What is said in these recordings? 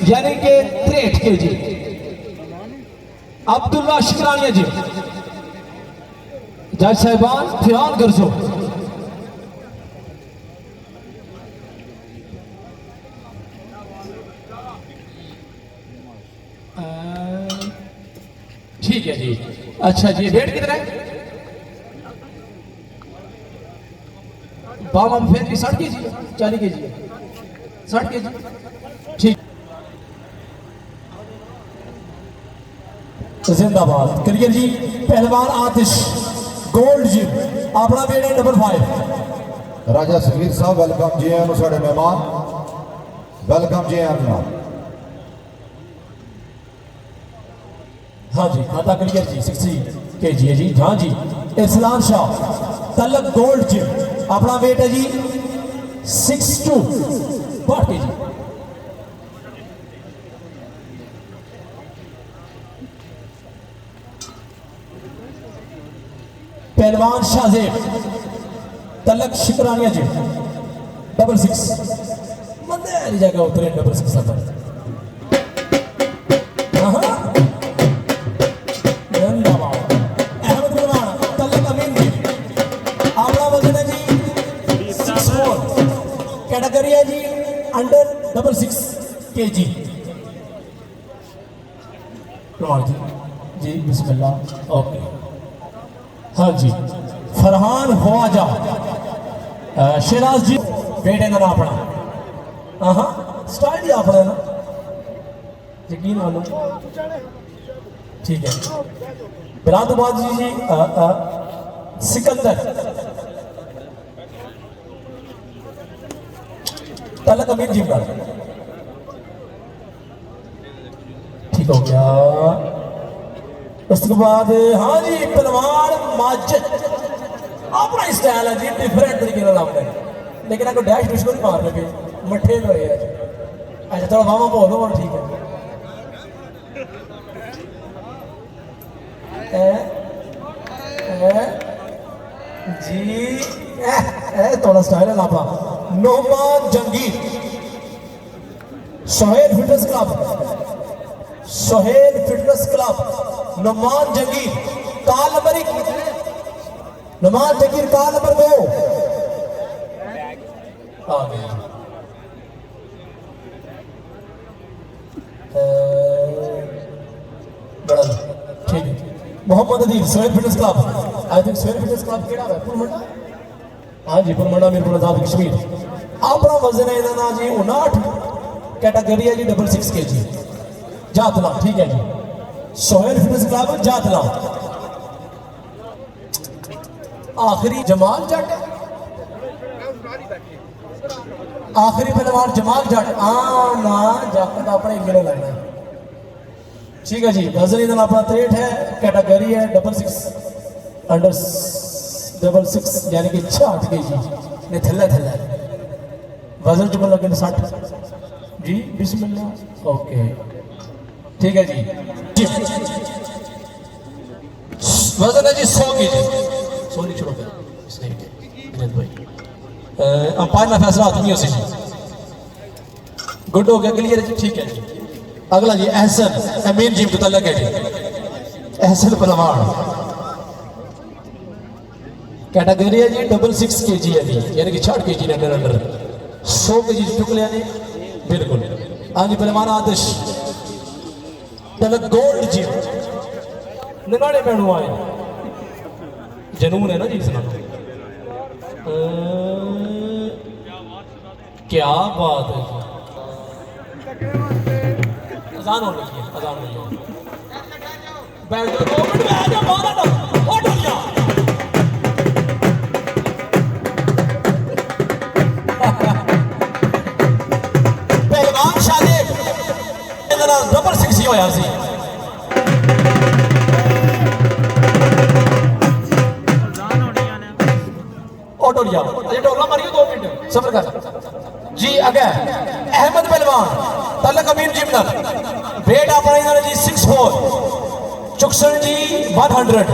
यानी कि 63 kg। अब्दुल्ला शिकरानिया जी, जज साहिबान फिरान गर्जो। ठीक है जी। अच्छा जी, वेट कितना है? बाबा फिर भी 60 kg, 40 kg, 60 kg। ठीक, जिंदाबाद। क्रिकेट जी, पहलवान आतिश गोल्ड जी, अपना वेट है 55। राजा समीर साहब वेलकम जी हैं साढ़े मेहमान, वेलकम जी हैं। हाँ जी, खाता क्रिकेट जी 60 kg है जी। हाँ जी, इस्लाम शाह तलक गोल्ड जी, अपना वेट है जी 62 kg। पहलवान शाहजेब तलक शिकरानिया जी 66 मंदे जगह उतरे 66 पर। अहमद पहलवान तलक अमीन जी, अपना वजन है जी 64, कैटेगरी है जी अंडर 66 kg। जी बिस्मिल्लाह। ओके, हाँ जी। फरहान ख्वाजा शिराज जी, बेटे का नाम अपना। हाँ, स्टाइल ही अपना ना, यकीन मानो। ठीक है। बिलादबाद जी सिकंदर तलक अमीर जी का। ठीक हो गया। उसके बाद हाँ जी, पहलवान माजिद, अपना स्टाइल है जी, डिफरेंट तरीके का नाम है, लेकिन आपको डैश डूश को नहीं मार लगे, मठे में है। अच्छा थोड़ा मामा बोल दो, ठीक है जी। थोड़ा स्टाइल है ना अपना। Noman Jangir Sohail fitness club, Sohail fitness club Numan Jangir, call number 1, Numan Jangir call number 2 आ गया। बड़ा ठीक है। Mohammad Adeel Sohail fitness club, I think Sohail fitness club केड़ा है पुरमंडा। हाँ जी, पुरमंडा मीरपुर आजाद कश्मीर। अपना वजन है इन्होंने जी 59, कैटेगरी है जी 66 kg। जातला, ठीक है जी। सोहेल फिटनेस क्लब जातला। आखिरी जमाल जट, आखिरी पहलवान जमाल जट। ना जट का अपने इंजन लगना है। ठीक है जी, वजन इधर अपना 63 है, कैटेगरी है 66 अंडर 66, यानी कि 66 kg ने थल्ला थल्ला। वजन चुकन लगे 60 जी। बिस्मिल्लाह। ओके, ठीक है जी। वजन है जी 100 kg। सोनी छोड़ो अंपायर ना फैसला आदमी हो सी। गुड हो गया, क्लियर है जी। ठीक है जी। अगला जी एहसन अमीन जी मुतल्लक है जी, एहसन पहलवान, कैटेगरी है जी 66 kg है जी, यानी कि 60 kg ने अंडर 100 kg चुक लिया ने बिल्कुल। हाँ जी, पहलवान आतिश तलक गोल्ड जी, नगाड़े पहनू आए, जनून है ना जी इसका। क्या बात है जी। अजान हो रही है, अजान हो रही है। बैठ जाओ 2 मिनट, बैठ जाओ, मारा ना और डर जा। पहलवान शादेब इधर डबल 60 होया सी। ऑटो लिया, अरे टोला मारियो 2 मिनट सफर कर जी। अगे अहमद पहलवान तलक अमीन जिमनर, वेट अपना इधर जी 64, चुकसन जी 100।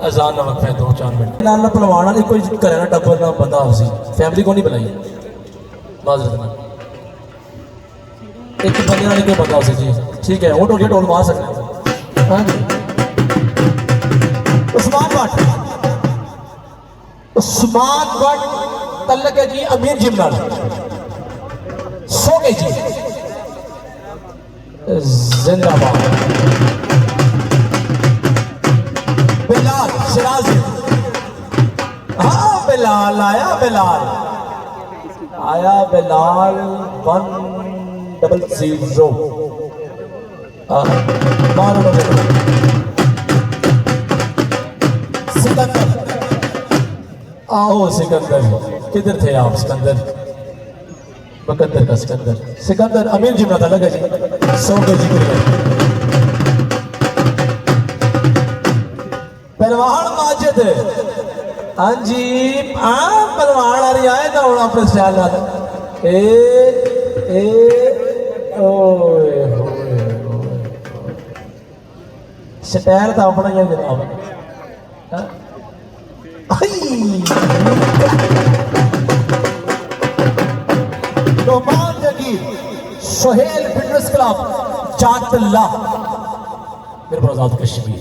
अजान ना वक्त है 2-4 मिनट नाल पलवान वाली कोई घरें ना टब्बर ना बंदा हो सी फैमिली को नहीं बुलाई माजरत ना एक बंदे वाली कोई बंदा हो सी जी ठीक है वो टोल मार सकते हैं हाँ जी उस्मान भट्ट तल्लक है जी अमीर जिमनाल 100 kg जिंदाबाद बिलाल शिराजी हाँ बिलाल आया बिलाल 100 सिकंदर आओ सिकंदर किधर थे आप सिकंदर बकंदर का सिकंदर अमीर जिमना था लगा जी 100 kg पहलवान माजिद हाँ जी पहलवान आ रही आए ना अपने स्टाइल नाल स्टाइल तो अपना ही है जनाब नोमान जगीर सोहेल फिटनेस क्लब चातला मेरे पर आजाद कश्मीर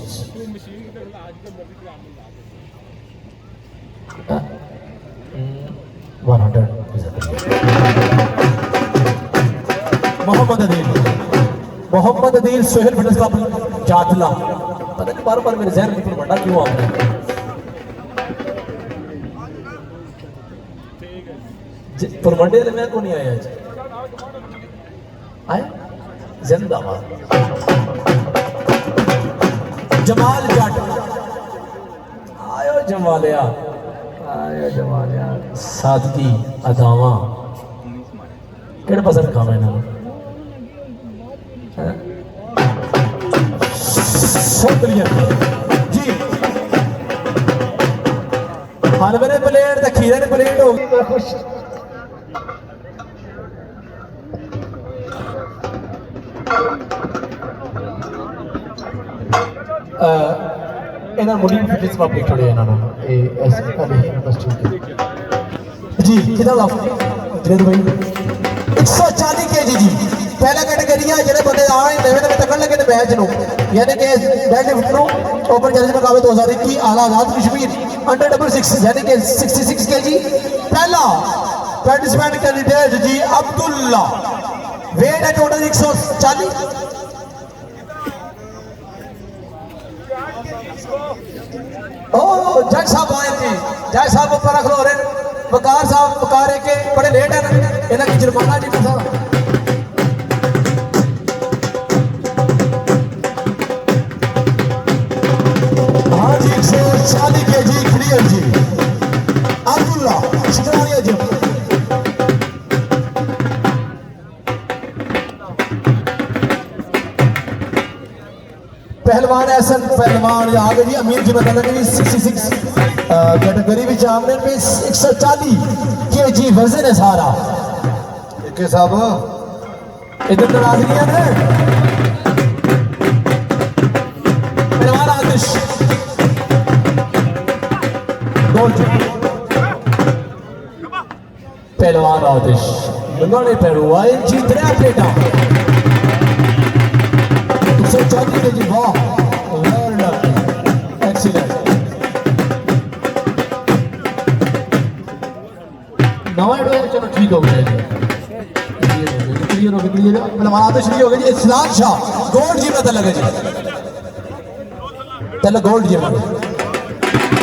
मोहम्मद अदील सोहेल फिटनेस क्लब चातला पता नहीं बार बार मेरे जहन में बड़ा क्यों आ रहा है पुरमंडे में को नहीं आया आज आए जिंदाबाद जमाल जट आयो जमालिया सादगी अदावा केड़ा पसंद खावा इन्होंने जी हलवे ने प्लेट तो खीरे ने प्लेट हो गई खुश इन्होंने मुनीम फिटनेस पब्लिक छोड़े इन्होंने जी कितना लाफ दिलेर भाई 140 kg जी पहला कैटेगरी है जेडे बंदे आए नवे नवे तकन लगे ने मैच नु यानी कि डेड लिफ्ट नु ओपन चैलेंज मुकाबले 2021 आला आजाद कश्मीर अंडर 66 यानी कि 66 kg पहला पार्टिसिपेंट कैंडिडेट जी अब्दुल्ला वेट है टोटल 140 ओ जज साहब आए थे जज साहब ऊपर रख लो रे वकार साहब वकारे के बड़े लेट है इन्हें की जुर्माना जी साहब हाँ जी 140 kg क्लियर जी अब्दुल्ला शुक्रिया जी पहलवान ऐसा पहलवान आगे जी अमीर जी बता लगे 66 कैटेगरी में सामने पे 140 kg वजन है सारा के साहब इधर तो नाज़रीन है पहलवान आतिश पहलवान आतिश बंगाली पहलवान जीत रहा प्लेटा 140 kg वाह वेल डन एक्सीलेंट नवा एडवाइस चलो ठीक हो गया क्लियर हो गया पहलवान आतिश नहीं हो गया जी इस्लाम शाह गोल्ड जी पता लगे जी पहले गोल्ड जी मारे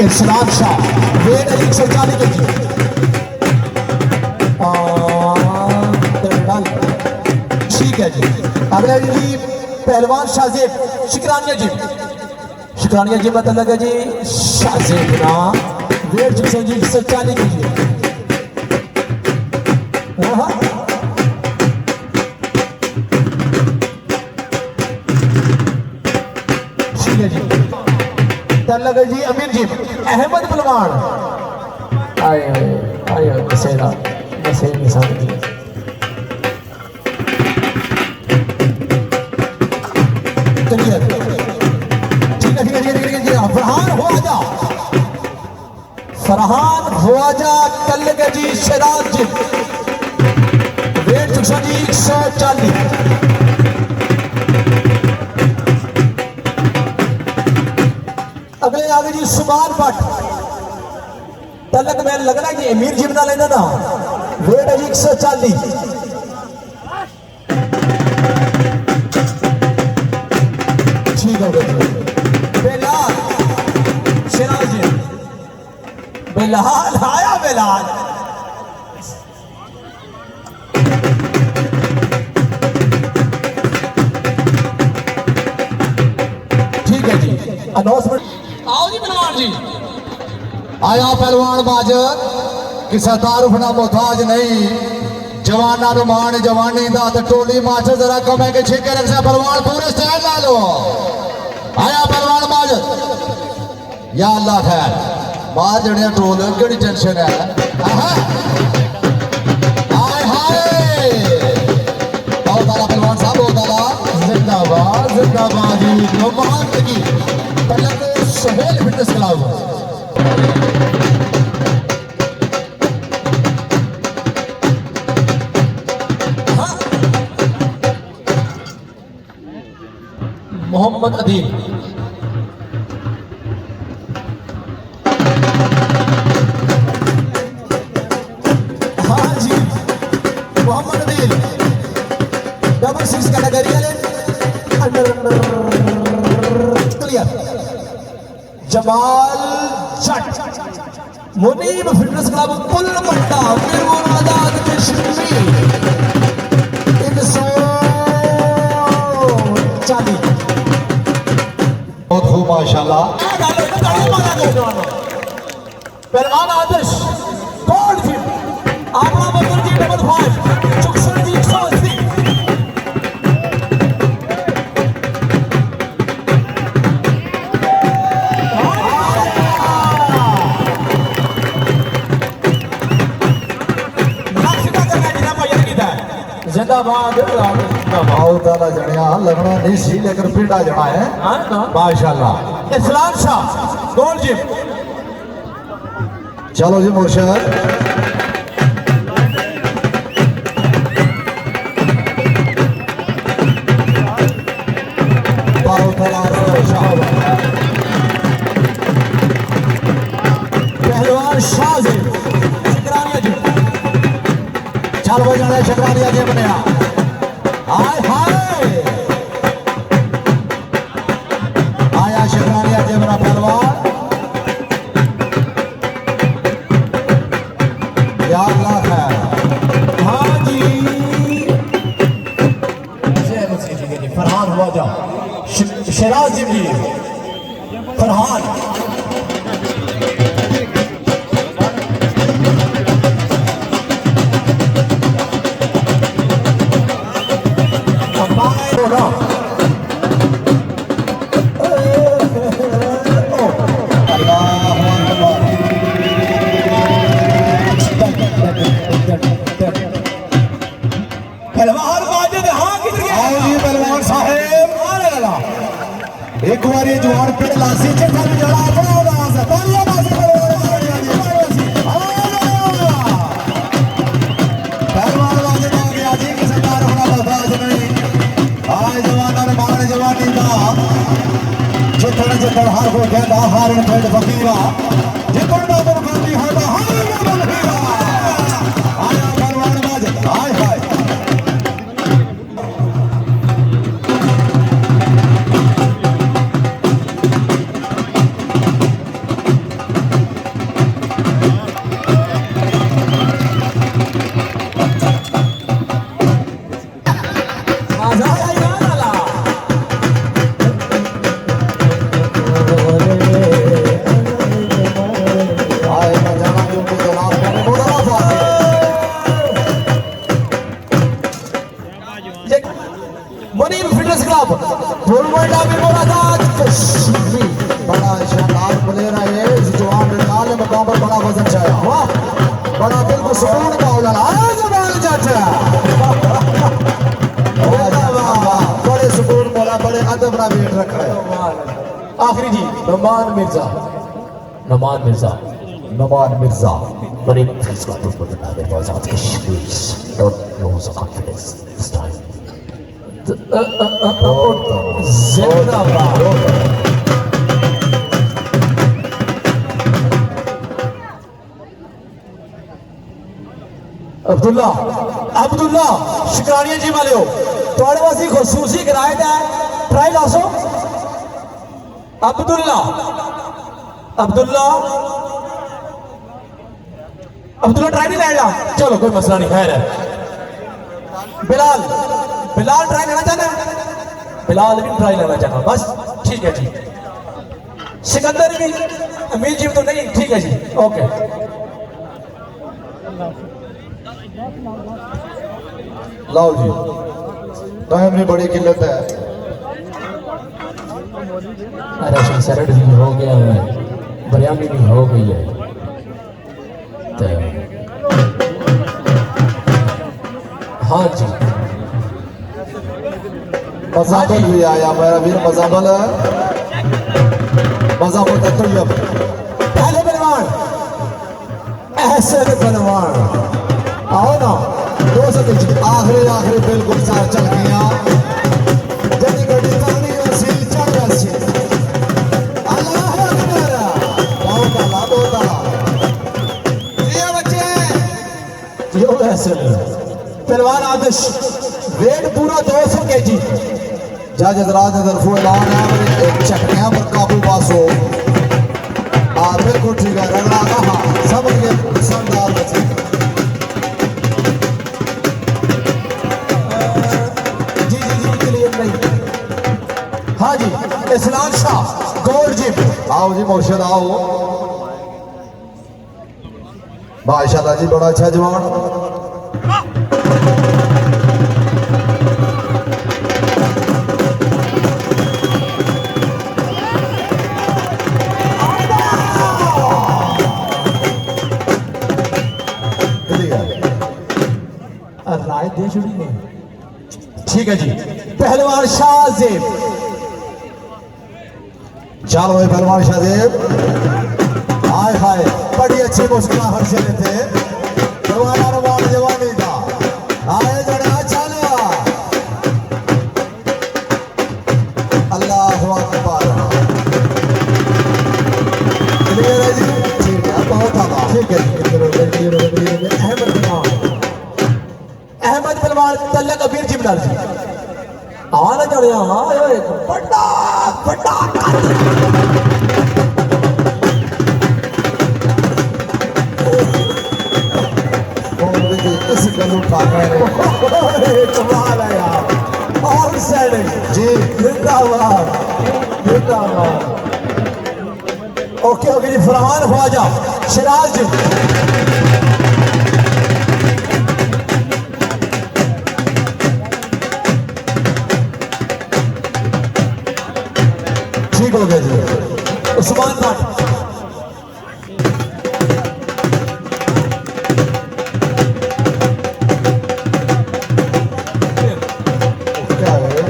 इस्लाम शाह वेट 140 kg ठीक है जी अगला जी पहलवान शाहजेब शुक्रानिया जी पता लगा जी शाहजेब ना वेट 140 kg ठीक है जी लगा जी अमीर जी अहमद पहलवान आए बसेरा बसेर निशान की ठीक है फरहान हो आजा फरहान ख्वाजा कलगजी शराज जी वेट चुका जी 140। अगले आगे जी सुबान भट्ट तलक में लगना कि अमीर जी बना लेना ना वेट है जी 140। ठीक है बेलाल सिराज बेलाल आया बेलाल ठीक है जी अनाउंसमेंट आओ जी पहलवान जी। आया पहलवान बाजर किसा तारुफ ना मोहताज नहीं जवाना नु मान जवानी दा ते टोली मास्टर जरा कमे के छेके रख से पहलवान पूरे स्टैंड ला लो। आया पहलवान बाजर या अल्लाह खैर बाहर जड़िया टोल केड़ी टेंशन है। आहा हाय हाय बहुत आला पहलवान साहब बहुत आला जिंदाबाद जी कमाल की तलक सोहेल फिटनेस क्लब। मोहम्मद अदील हाँ जी मोहम्मद अदील डबल 6 कैटेगरी वाले अंडर क्लियर। जमाल जट मुनीब फिटनेस क्लब पुल मट्टा मीरपुर आजाद कश्मीर 340। बहुत खूब माशाल्लाह। पहलवान आदर्श गोल्ड फिट आपला बदल जी डबल 5 चुकसन जी 180। जिंदाबाद बहुत आला जड़िया लगना नहीं सी लेकर पिंडा जड़ा है माशाल्लाह। इस्लाम शाह गोल्ड जिम चलो जी मुर्शद बहुत आला पहलवान शाहजेब शकरानिया जी चल बजाने शकरानिया जी बनया। हाय हाय आया शकरानिया जी बना पहलवान या अल्लाह खैर। हाँ जी ठीक है जी फरहान हुआ जा शराज जी भी फरहान एक बार ये जवान पेड़ लासी चढ़ा भी जड़ा अपना उदास है तालियां बाजी पहलवान बाजी आ गया जी किसी कार होना बर्दाश्त नहीं। आए जवाना ने मांगने जवानी दा जितने हार को कहता हार इन पेड़ फकीरा जितने ना बर्बादी होता हार इन फकीरा। आया पहलवान बाजी हाय हाय मुनीब फिटनेस क्लब फुलवाड़ा में मोरादाबाद कश्मीर। बड़ा शानदार प्लेयर है ये इस जवान ने काले मकाम पर बड़ा वजन छाया वाह बड़ा दिल को सुकून का उड़ाना आज जवान जाता बड़े सुकून बोला बड़े अदब ना वेट रख रहे। आखिरी जी नमान Mirza Noman Mirza. Very please God to put another was out the shoes. Don't lose the confidence this time. जिंदाबाद। अब्दुल्ला अब्दुल्ला शिकारिया जी वाले हो थोड़े वासी खसूसी किराए का try lasso Abdullah Abdullah Abdullah try नहीं लेना चलो कोई मसला नहीं खैर है बिलाल बिलाल ट्राई लेना चाहते हैं बिलाल भी ट्राई लेना चाहता बस ठीक है जी सिकंदर भी अमीर जी तो नहीं ठीक है जी ओके लाओ जी टाइम में बड़ी किल्लत है राशन सरड भी हो गया है बिरयानी भी हो गई है तो हाँ जी मजाबल भी आया मेरा वीर मजाबल है मजाबल तैयब पहले बलवान ऐसे बलवान आओ ना दो सौ आखिरी आखिरी बिल्कुल सार चल गया जल्दी गड्डी तगड़ी वसील चढ़ गई अल्लाह अकबर बहुत आला ये बच्चे यो ऐसे पहलवान आदर्श वेट पूरा 200 केजी जज हजरात ने तरफों ऐलान है एक चकनिया पर काबू पासो बिल्कुल ठीक है रगड़ा कहा समझ गए शानदार बच्चे हाँ जी इस्लाम शाह गोल्ड जिम आओ जी मोर्शद आओ माशाल्लाह जी बड़ा अच्छा जवान राय दे जुड़ी नहीं ठीक है जी पहलवान शाहजेब चलो भाई पहलवान शाहजेब हाय हाय बड़ी अच्छी मुस्कुराहट से थे जवाना रवान जवानी का आए जड़ा चलो अल्लाह अकबर क्लियर है जी ठीक है बहुत आला ठीक है अहमद पहलवान तल्लक अबीर जिमलाल जी आना चढ़िया हाँ बड़ा बड़ा इस गलू उठा कमाल है यार और सैनिक जी जिंदाबाद जिंदाबाद ओके ओके जी फरमान ख्वाजा शिराज जी ठीक हो गया जी उस्मान भट्ट क्या है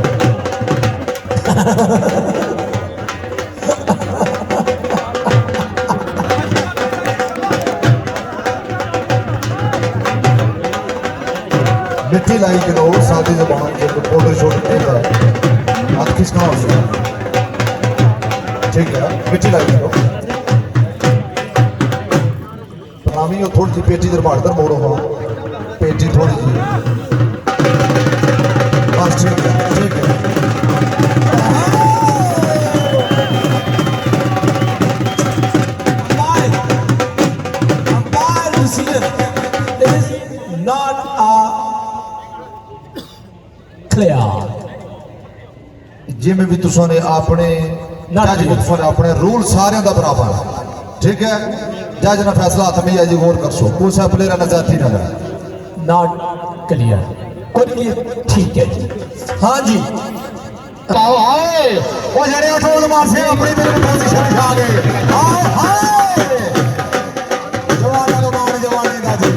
मिट्टी लाई के दो शादी जबान के फोटो शूट नहीं है आप किसका हो ठीक है मिट्टी लाई के दो प्रणामी हो थोड़ी सी पेटी दरबार कर मोड़ो हो पेटी थोड़ी सी बस ठीक है ठीक है Umpire decision is not clear. जिमें भी तुसा ने अपने जज भी तुसा ने अपने रूल सारे का बराबर ठीक है जज ने फैसला हाथ में जी गौर कर सो कोई सा प्लेयर ने जाती ना करे Not clear. कोई clear ठीक है जी हाँ जी आओ हाय वो जड़े अठोल मार से अपनी मेरे पोजीशन में आ गए हाय हाय जवाना को मार जवानी दा जी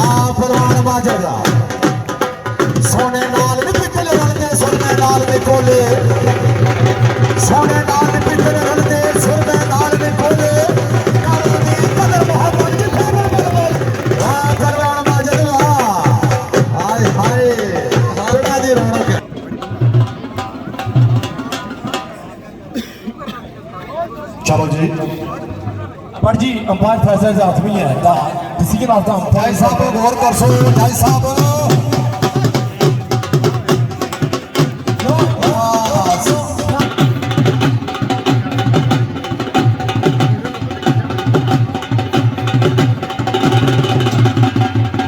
आ फरमान बाजरा सोने नाल भी पितले रलते सोने नाल भी कोले सोने नाल भी पितले रलते सोने नाल चलो जी बट जी अंपायर फैसला हाथमी है दा किसी के नाम भाई साहब गौर कर सो भाई साहब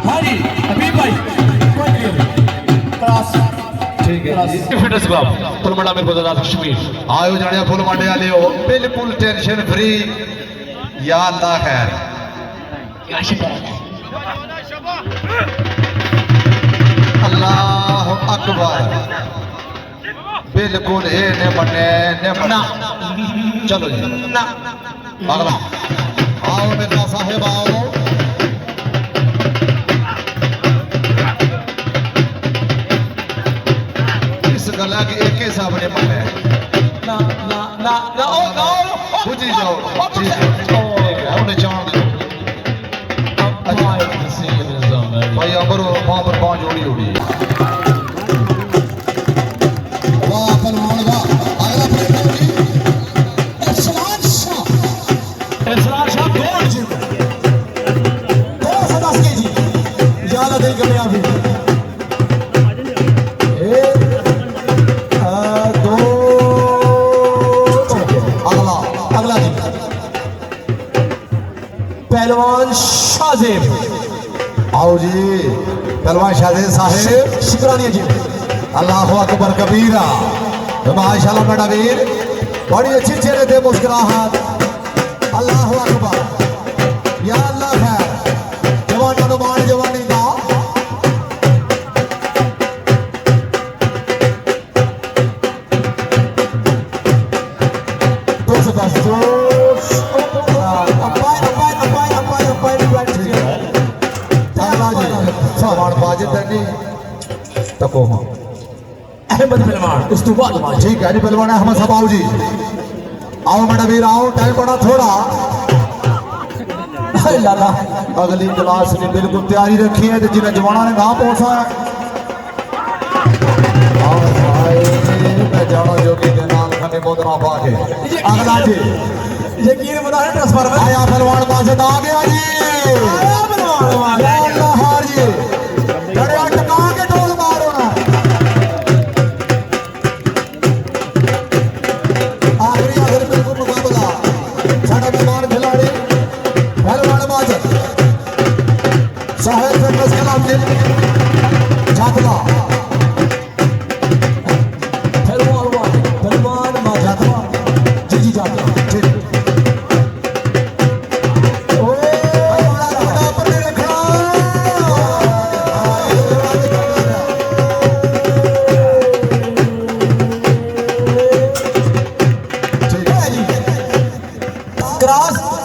हाँ जी अभी भाई क्रॉस ठीक है जी फिटनेस क्लब पुलमड़ा में बदला कश्मीर आयो जाने फुल मांडे वाले हो बिल्कुल टेंशन फ्री या अल्लाह खैर अल्लाह अकबर बिल्कुल ये ने बने चलो जी अगला आओ मिर्जा साहेब आओ इस गला के एक ही सामने बने ना ना ना ना ओ नो बुझी जाओ ठीक है उन्हें जान दो भाई अमर वहां पर पांच जोड़ी जोड़ी वाह पहलवान वाह अगला प्लेयर जी इरशाद शाह गोल जी 210 केजी ज्यादा नहीं करने अभी पहलवान शाहजेब आओ जी पहलवान शाहजेब साहेब शुक्रानिया जी अल्लाह अकबर कबीरा माशाल्लाह मेरा वीर बड़ी अच्छी चेहरे थे मुस्कुराहट अल्लाह अकबर या अल्लाह है जवाना नुमान जवानी दा अहमद पहलवान उस तो बाद ठीक है जी पहलवान अहमद साहब आओ जी आओ मेरा वीर आओ टाइम बड़ा थोड़ा लाला अगली क्लास ने बिल्कुल तैयारी रखी है जिन्हें जवाना ने कहाँ पहुंचा है मैं जाना जोगी के नाम खने मोदरा पाके अगला जी यकीन बना है ट्रांसफार्मर आया पहलवान बाजद आ गया जी आया पहलवान हार जी बड़े अटका के डोल मारो ना आखिरी आखिर बिल्कुल मुकाबला साडा मेहमान खिलाड़ी पहलवान बाजद साहिल फिटनेस क्लब जी जातला पहलवान बाजद जी जातला ठीक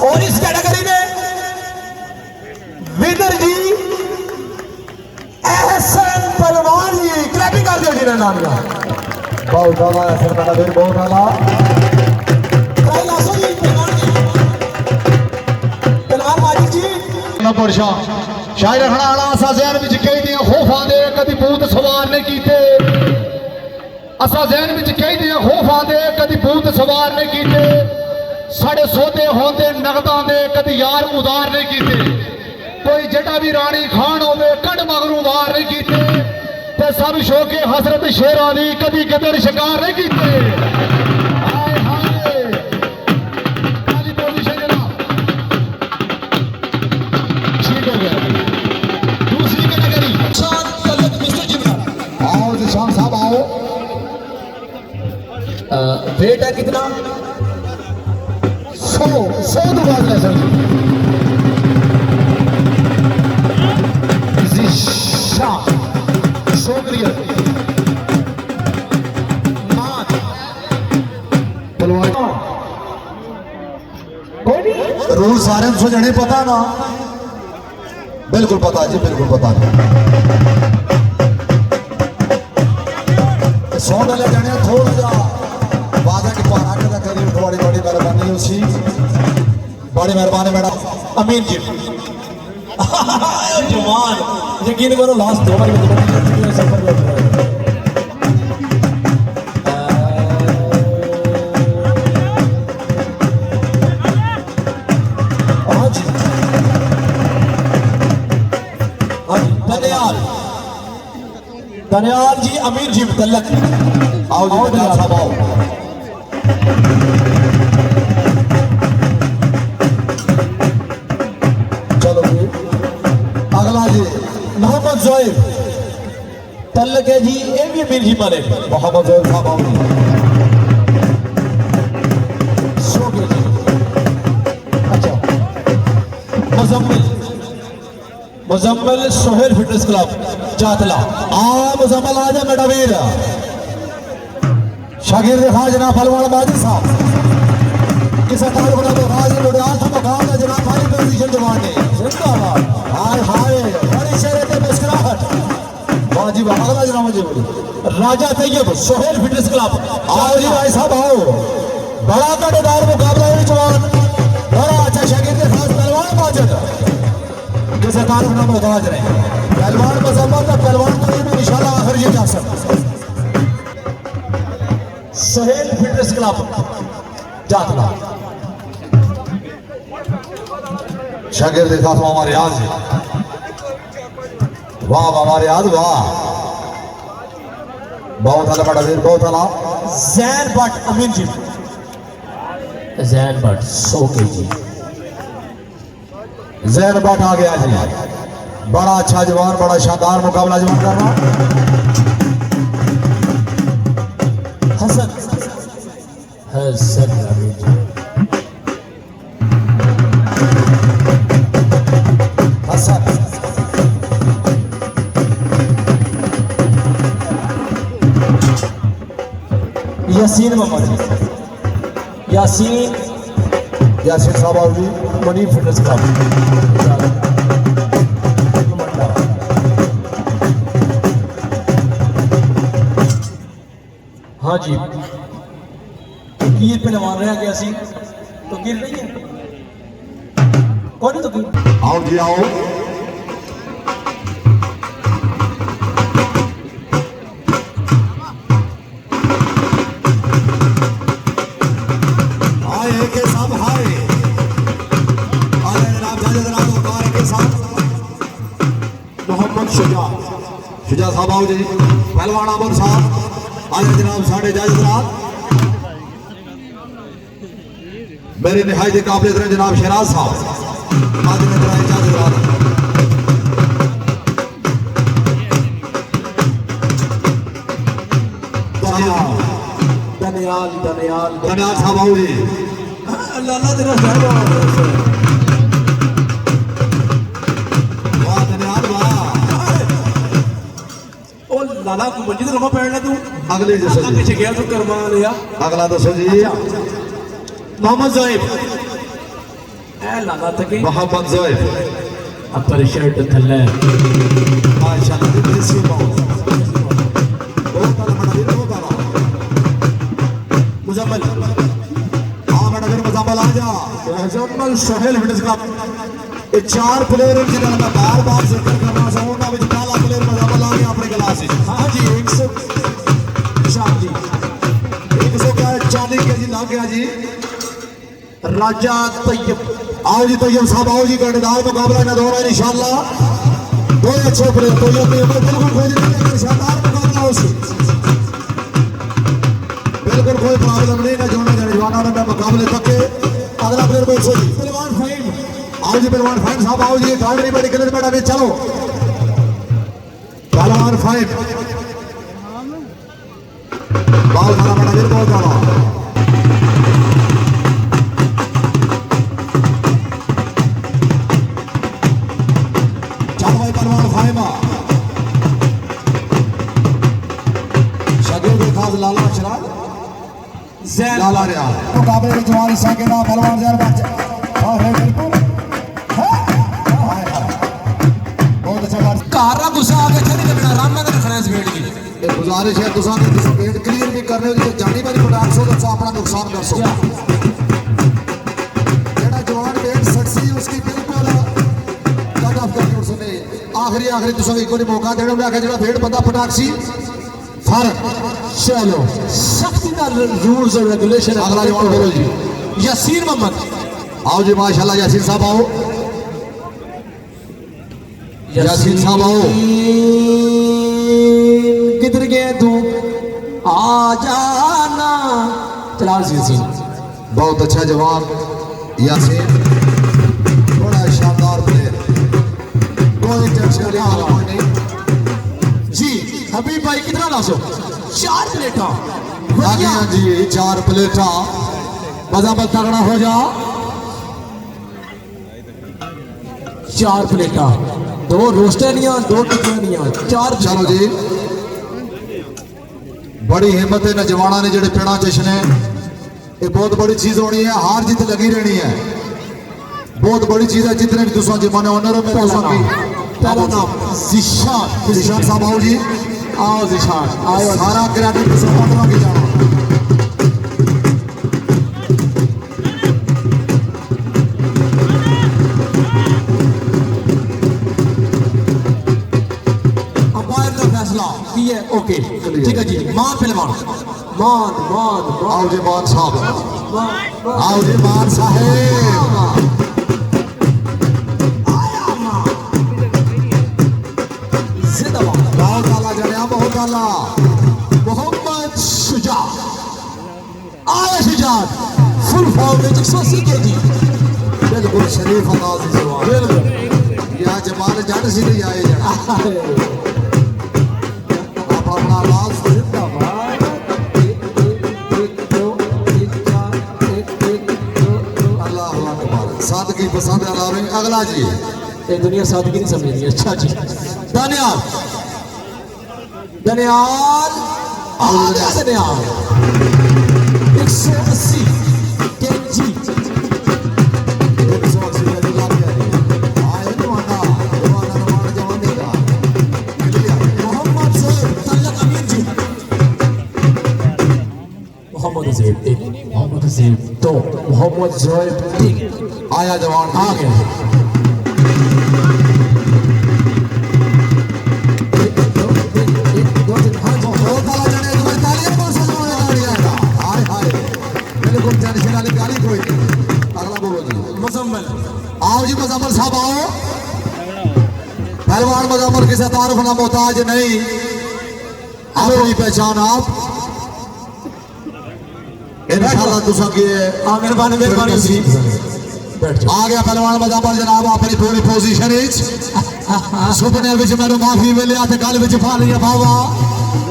और इस कैटेगरी में विनर जी एहसन पहलवान जी क्लैपिंग कर दियो जी ने नाम का बहुत ज्यादा एहसन का दिल बहुत आला लासो जी पहलवान माजिद जी नंबर शायर रखना आला असा जहन विच कई दियां खौफां दे कदी भूत सवार ने कीते असा जहन विच कई दियां खौफां दे कदी भूत सवार ने कीते साढ़े सौदे होंदे नगदां दे कदी यार उधार नहीं कीते कोई जटा भी रानी खान होवे कड़ मगरू वार नहीं कीते ते सब शौके हसरत शेरा दी कदी गदर शिकार नहीं कीते हाय हाय काली पोजीशन जनाब ठीक हो गया दूसरी कैटेगरी शान तलत मिस्टर जिब्रान आओ जिशान साहब आओ वेट है कितना 100 दुबारा है सर रूल सारे जने पता ना बिल्कुल पता जी बिल्कुल पता सौंड ले जाने थोड़ा जा वादा की पारा का करी बड़ी बड़ी मेहरबानी उसी बड़ी मेहरबानी मैडम अमीन जी जवान यकीन करो लास्ट 2 बार सफर कर रहा है दनियाल जी अमीर जी मुतल्लक आओ जी दनियाल साहब आओ। चलो जी अगला जी मोहम्मद जोएब तल्लक है जी, ये भी अमीर जी माने। मोहम्मद जोएब साहब आओ जी। शोके जी। अच्छा मुजम्मल सोहेल फिटनेस क्लब चातला। मुजम्मल आजा मेरा वीर शागिर्द खान जनाब पहलवान बाजी साहब किस तारुफ ना तो राज लुधियाना था मकाम का जनाब भाई पोजीशन जवान ने जिंदाबाद। हाय हाय बड़ी शर्त मुस्कुराहट बाजी अगला जनाब जी बोली राजा तैयब सोहेल फिटनेस क्लब। आओ जी भाई साहब आओ। बड़ा कटेदार मुकाबला है जवान बड़ा अच्छा शागिर्द खास पहलवान माजिद किसे तारुफ ना मोहताज रहे पहलवान मुजम्मल का पहलवान को भी इंशाल्लाह आखिर ये जा सकता सोहेल फिटनेस क्लब चातला। शागिर्द खास मामा रियाज जी वाह मामा रियाज वाह बहुत आला बड़ा वीर बहुत आला। जैन भट्ट अमीन जी। जैन भट्ट शोके जी। जैन भट्ट आ गया जी बड़ा अच्छा जवान बड़ा शानदार मुकाबला जवान कर रहा। हसन हसन अमीर जी। हसन यासीन मोहम्मद जी। यासीन यासीन साहब आओ जी। Money fitness club. हाँ जी कीर पे नमान रहा गया सी तो कीर नहीं है कौन है तो कीर। आओ जी आओ। हाय के साहब हाय आले जनाब जाजे जनाब वकार के साथ मोहम्मद शुजा। शुजा साहब आओ जी। पहलवान आबर साहब आले जनाब साढ़े जाजे जनाब मेरे निहायत काबिल तरह जनाब शहराज साहब आज ने कराए जाजे जनाब दनियाल दनियाल दनियाल साहब आओ जी। लाला तेरा साहब वाह दनियाल वाह। ओ लाला को मंजी तो लम्बा पैरना तू अगले जैसे जी। पीछे गया तो कर्मा लिया। अगला दसो जी। मोहम्मद जोएब ए लाला तक मोहम्मद जोएब अपर शर्ट थल्ले माशाल्लाह जी देसी बहुत आला बड़ा वीर बहुत आला। मुजम्मल हाँ बड़ा वीर मुजम्मल आ जा। Muzammil Sohail fitness club. ये चार प्लेयर जिन्होंने मैं बार बार जिक्र करना चाहूंगा विच काला प्लेयर मुजम्मल आ गया अपने गिलास से। हाँ जी 140 140 के जी लग गया जी। राजा तैयब। आओ जी तैयब साहब आओ जी कटेदार मुकाबला ना दोहरा इंशाल्लाह। दो अच्छे प्लेयर तो ये बिल्कुल खोज नहीं शानदार मुकाबला हो सी बिल्कुल कोई प्रॉब्लम नहीं ना जोड़ने जाने जवानों ने मुकाबले तक के अगला प्लेयर को जी पहलवान फाइम। आओ जी पहलवान फाइम साहब आओ जी गाड़ी बड़ी गलत बेटा भी चलो पहलवान फाइम बाल खाना बड़ा वीर बहुत ज्यादा। चल भाई पहलवान फाइमा शागिर्द खास लाला शराब जैन लाला रियाल मुकाबले में जवान हिस्सा के नाम पहलवान जैन बच हां है बिल्कुल बहुत अच्छा बात। कारा गुस्सा आके चली लगना राम में रखना इस वेट की। ये गुजारिश है तुसा की किसी पेट क्लियर भी करने हो जानी वाली प्रोडक्ट हो तो अपना नुकसान कर सो जेड़ा जवान वेट सटसी उसकी बिल्कुल कट ऑफ करके उसने आखिरी तुसा एक बार मौका देना मैं आखिर जेड़ा वेट बंदा पटाक्सी फर्क चलो सख्ती ना रूल्स और रेगुलेशन। अगला जवान बोलो जी। यासीन मोहम्मद आओ जी माशाल्लाह यासीन साहब आओ। यासीन साहब आओ। किधर गए तू आ जाना। चला सीन बहुत अच्छा जवाब यासीन, बड़ा शानदार प्लेयर, कोई टेंशन नहीं जी। हबीब भाई कितना लासो 4 प्लेटा आ गया जी, 4 प्लेटा। मजामल तगड़ा हो जा। 4 प्लेटा, 2 रोस्टरियां 2 टिक्कियां 4। चलो जी, बड़ी हिम्मत है नौजवानों ने जेडे पिंडा च ने, ये बहुत बड़ी चीज होनी है। हार जीत लगी रहनी है, बहुत बड़ी चीज है। जितने भी तुसा जमाने ऑनर में तुसा की पहला नाम जिशान। जिशान साहब आओ जी, आओ जिशान आओ। सारा क्रेडिट तुसा ऑनर की जाना। अंपायर का फैसला की है, ओके ठीक है जी। मान पहलवान, मान मान मान आओ जी मान साहब, मान आओ जी मान साहेब। बहुत आला जरिया, बहुत आला। मोहम्मद शुजा आया। शुजा फुल फॉर्म में 180 kg। बिल्कुल शरीफ अंदाज से जवाब। या जमाल जट सी नहीं आए जरा। आप अपना लाल अल्लाह अकबर। सादगी पसंद है अल्लाह। अगला जी, ये दुनिया सादगी नहीं समझ रही। अच्छा जी, दनियाल दनियाल आ गया। दनियाल 180 kg। मोहम्मद ज़ोहैब तल्लक अमीर जी। मोहम्मद ज़ोहैब 1, मोहम्मद ज़ोहैब 2, मोहम्मद ज़ोहैब 3। आया जवान आ गया। आओ जी मुजम्मल साहब आओ। पहलवान मुजम्मल किसी तारुफ ना मोहताज नहीं, अपनी पहचान आप। इंशाल्लाह तुसा की मेहरबानी मेहरबानी जी। बैठ जाओ। आ गया पहलवान मुजम्मल जनाब अपनी पूरी पोजीशन सुपने विच मैंने माफी मिलिया ते गल विच फा लिया बावा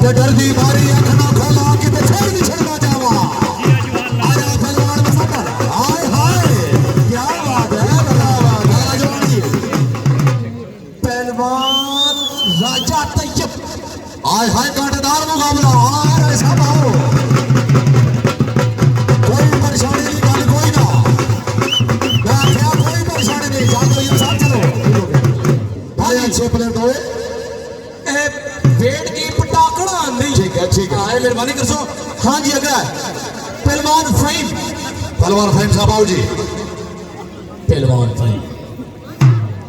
ते डरदी मारी अखना खोला कि ते छोड़ नहीं छड़ना जावा। आया पहलवान मुजम्मल, हाय हाय क्या बात है, बड़ा बात है जवानी। पहलवान राजा तैयब। हाय हाय कांटेदार मुकाबला। हाय साहब आओ, कोई परेशानी नहीं, गल कोई ना। मैं क्या कोई परेशानी नहीं, जाओ ये साथ चलो। भाई अच्छे प्लेयर दो वेट की पटाखड़ा नहीं। ठीक है ठीक है। आए मेहरबानी कर सो। हाँ जी, अगर पहलवान फाइम। पहलवान फाइम साहब आओ जी। पहलवान फाइम,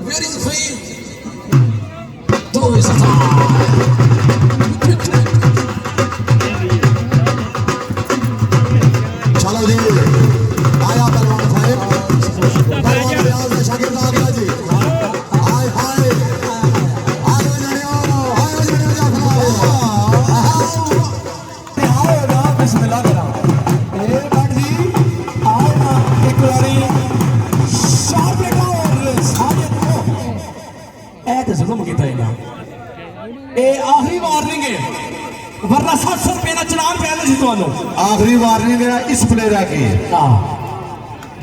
वेयर इज फाइम? दो इस चलो जी, आया पहलवान फाइम। पहलवान रियाज का शागिर्द आ गया जी। हाय हाय आयो जड़ियो, आयो जड़ियो जाफरा। आओ ना, बिस्मिल्लाह करा। ए बट जी आओ ना, एक बारी शार्प लगाओ सारे को। ए तो जुल्म कीता इना। ए आखिरी वार्निंग है, वरना 700 रुपए का चलान पहले जी ਤੁਹਾਨੂੰ। आखिरी वार्निंग है इस प्लेयर की।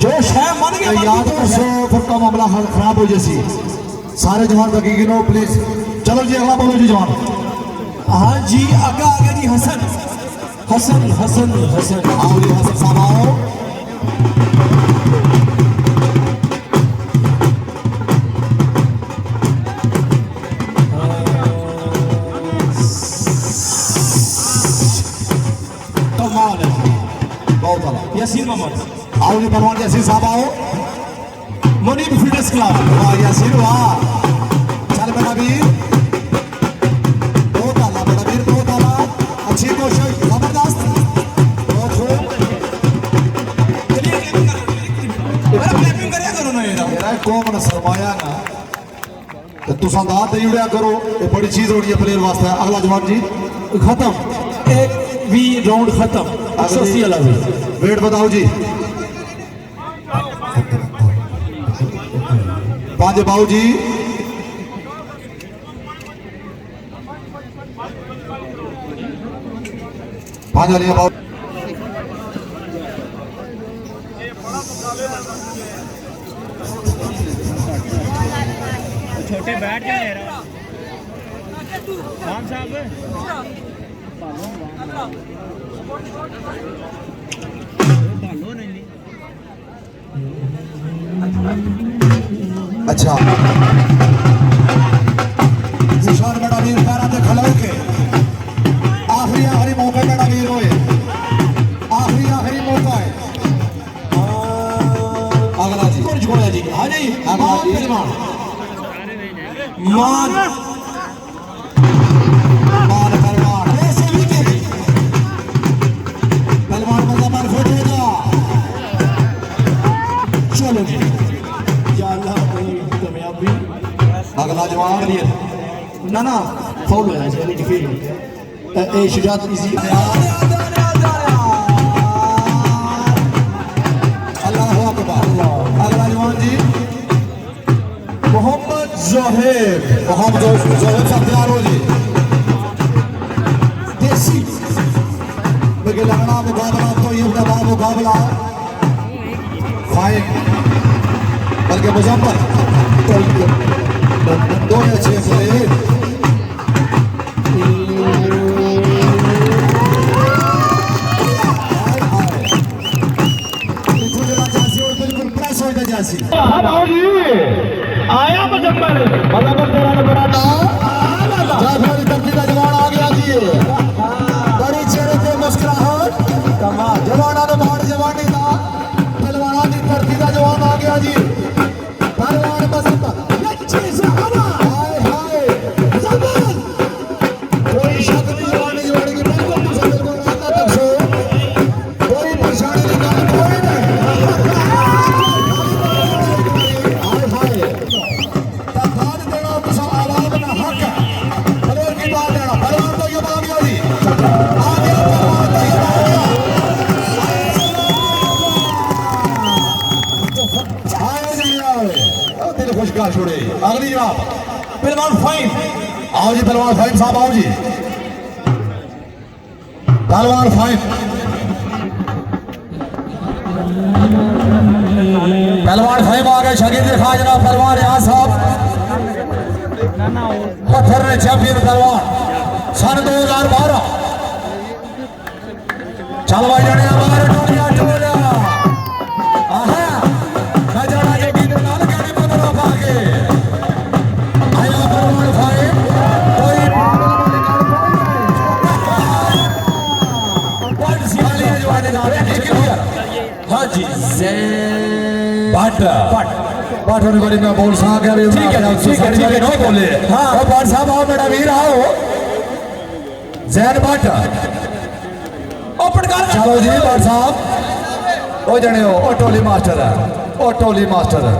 जो शह मन गया याद रखो फिर का मामला खराब हो जैसी। सारे जवान बकी गिनो प्लीज। चलो जी अगला बोलो जी जवान। हाँ जी, आगा आ गया जी हसन हसन हसन हसन। आओ जी हसन साहब आओ। कमाल है, बहुत आला। यासीन मोहम्मद। आओ जी पहलवान यासीन साहब आओ। Munib fitness club. वाह यासीन वाह। चल बेटा वीर, बहुत आला बेटा वीर, बहुत आला। अच्छी कोशिश, जबरदस्त, बहुत खूब। क्लैपिंग करो ना यार। मेरा कौन सरमाया ना तो तुसा दाद दे उड़िया करो, ये बड़ी चीज होनी है प्लेयर वास्ते। अगला जवान जी खत्म, एक भी राउंड खत्म। 180 वाला भी वेट बताओ जी। पांच बाबू जी पांच वाली बाबू छोटे बैठ के ले रहा खान साहब भालो नहीं अच्छा निशान बड़ा वीर पैरा से खड़ा होके आखिरी मौका बड़ा वीर होए, आखिरी मौका है। अगला जी छोड़ा जी हाँ जी अगला जी मान मान मान पहलवान ऐसे भी के पहलवान बंदा मार फटेगा। चलो जी या अल्लाह कोई कामयाबी। अगला जवान क्लियर ना ना फाउल होना चाहिए नहीं फिर ए शुजात इजी अल्लाह अकबर। अगला जवान जी मोहम्मद जोहेब मोहम्मद जोहेब साहब तैयार हो जी। देसी लेकिन लगना मुकाबला तो ये दबा मुकाबला फाइट बल्कि मुजफ्फर दो अच्छे प्लेयर बिल्कुल प्रेस हो जासी। आया मुजफ्फर तेरा नंबर आता जाफरी धरती का जवान आ गया जी। बड़ी चेहरे पे मुस्कुराहट कमाल जवाना ने बाहर जवानी था पहलवाना की धरती का जवान आ गया जी। पहलवान मुजफ्फर हाय हाय जबरदस्त कोई शक नहीं जवानी जोड़ी की बिल्कुल मुजफ्फर को आता तक से कोई परेशानी नहीं कोई नहीं। हाय हाय तबाद देना तुसा आवाज ना हक प्लेयर की बात देना पहलवान तो ये आ गया जी। आ गया पहलवान तो ये आ गया। हाय जी आओ दिल खुश का छोड़े। अगली जनाब पहलवान फाइन आओ जी पहलवान फाइम साहब आओ जी। पहलवान फाइम पहलवान फाइम आ गए शकील दिखा जनाब पहलवान यहाँ साहब पत्थर ने चैंपियन पहलवान सन 2012 चल भाई जाने हमारे टोलिया टोलिया आहा मैं जाना जे की नाल गाड़ी में तरफ आके आया पहलवान फाइम कोई पॉइंट सीधा जवाने जा रहे हैं क्लियर। हाँ जी बाट होने वाली मैं बोल सा गया ठीक है नहीं बोले। हाँ और बाट साहब आओ मेरा वीर आओ जैन बाट ओपन कर चलो जी बाट साहब ओ जने ओ टोली मास्टर है ओ टोली मास्टर है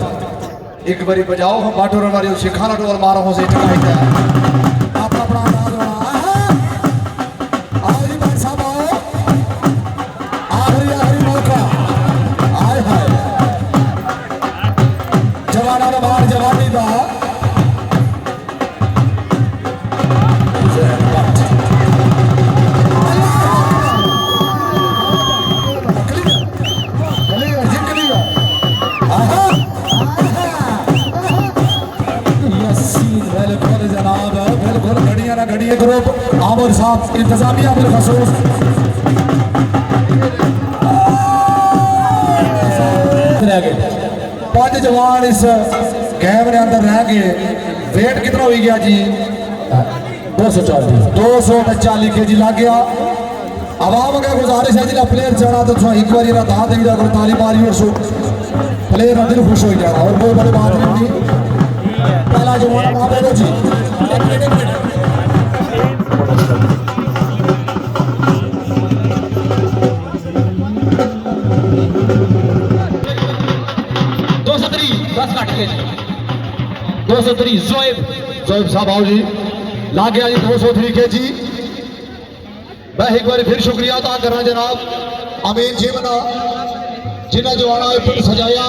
एक बारी बजाओ हम बाट होने वाली सिखाना टोल मारो हो से ठकाई है अपना अपना अंदाज आओ जी बाट साहब आओ आखिरी मौका हाय हाय जवाना ने बाहर जवानी दा घड़िया ग्रुप आमिर साहब इंतजामिया बिलखसूस रह गए 5 जवान इस गेम के अंदर रह गए। वेट कितना हो गया जी 240 kg लग गया। आवाम अगर गुजारिश है जिला प्लेयर चढ़ा तो थोड़ा एक बार दाद देगा अगर ताली मारी और सो प्लेयर दिल खुश हो जाना और कोई बड़ी बात नहीं। पहला जवान आवेदो जी एक मिनट 230 10 काट के 230 203 जोएब साहब आओ जी ला गया जी 203 kg। मैं एक बार फिर शुक्रिया अदा करना जनाब अमीन जी बना जिन्हें जवाना पिंड सजाया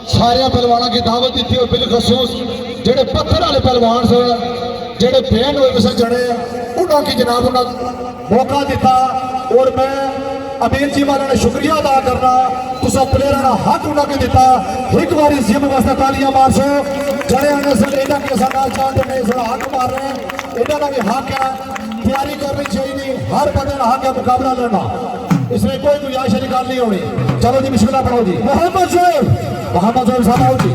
सारे पहलवानों की दावत दी और बिलखसूस जेडे पत्थर वाले पहलवान सन जेडे बेन हुए सन जड़े उन्होंने जनाब उन्होंने मौका दिता और मैं अमीन जी वाले ने शुक्रिया अदा करना तुसा प्लेयर का हक उन्होंने दिता एक बार जिम वास्ते तालियां मारसो जड़े आने से इन्हों के साथ चाहते नहीं थोड़ा हक मार रहे हैं इन्हों का भी हक है तैयारी करनी चाहिए हर बंदे का हक है मुकाबला लड़ना इसमें कोई गुंजाइश निकाल नहीं होनी। चलो जी बिस्मिल्लाह पढ़ो जी मोहम्मद जोएब साहब आओ जी।